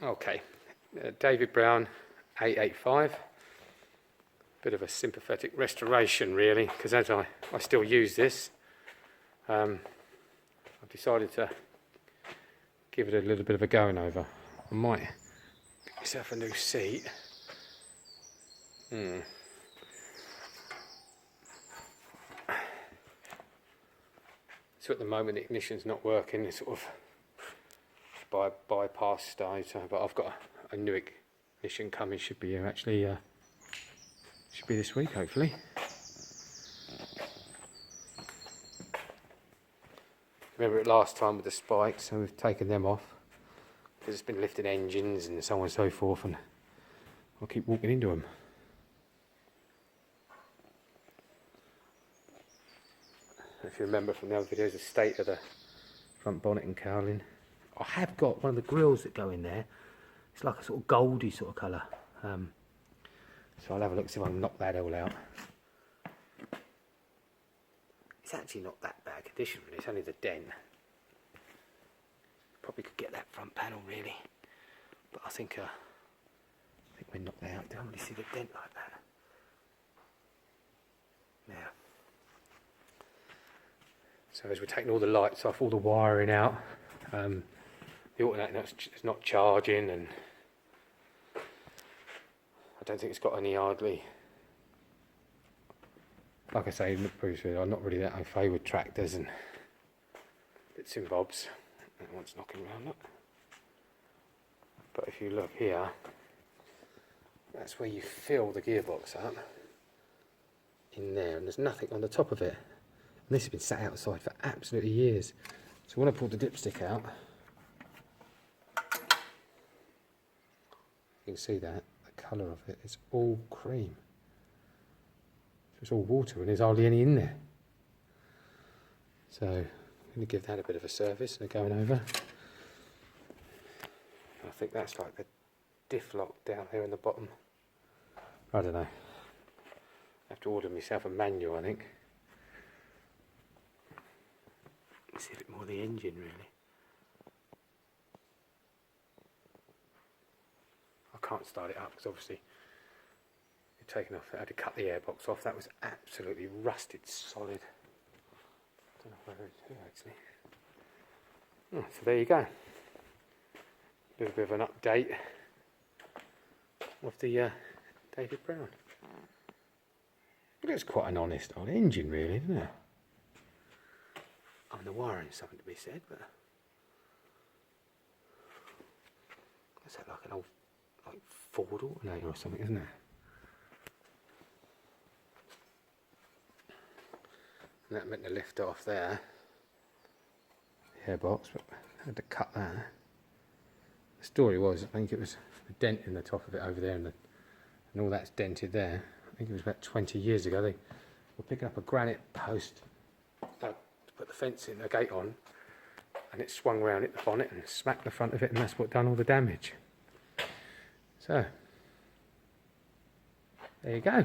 Okay, David Brown 885. Bit of a sympathetic restoration really, because as I still use this, I've decided to give it a little bit of a going over. I might get myself a new seat. So at the moment the ignition's not working, it's sort of by bypass stage, but I've got a new ignition coming, should be here actually, should be this week hopefully. Remember it last time with the spikes, so we've taken them off because it's been lifting engines and so on and so forth, and I'll keep walking into them. If you remember from the other videos, the state of the front bonnet and cowling. I have got one of the grills that go in there. It's like a sort of goldy sort of colour. So I'll have a look, see if I can knock that all out. It's actually not that bad condition, really. It's only the dent. Probably could get that front panel really, but I think we knocked that out. Don't really see the dent like that. Now, so as we're taking all the lights off, all the wiring out, the alternator is not charging, and I don't think it's got any hardly. Like I say in the previous video, I'm not really that au fait with tractors and bits and bobs. And one's knocking around, look. But if you look here, that's where you fill the gearbox up in there, and there's nothing on the top of it. And this has been sat outside for absolutely years. So when I pulled the dipstick out, you can see that the colour of it is all cream. So it's all water and there's hardly any in there. So I'm going to give that a bit of a service and a going over. I think that's like the diff lock down here in the bottom. I don't know. I have to order myself a manual, I think. See a bit more of the engine really. I can't start it up because obviously it's taken off. I had to cut the airbox off. That was absolutely rusted solid. I don't know where it's here actually. Oh, so there you go. A little bit of an update of the David Brown. It looks quite an honest old engine really, doesn't it? I mean, the wiring's something to be said, but is that like an old Ford alternator or something, isn't it? And that meant to lift off there, the airbox, but I had to cut that. The story was, I think it was a dent in the top of it over there, and all that's dented there. I think it was about 20 years ago. They were picking up a granite post. Put the fence in, the gate on, and it swung round, hit the bonnet and smacked the front of it, and that's what done all the damage. So, there you go.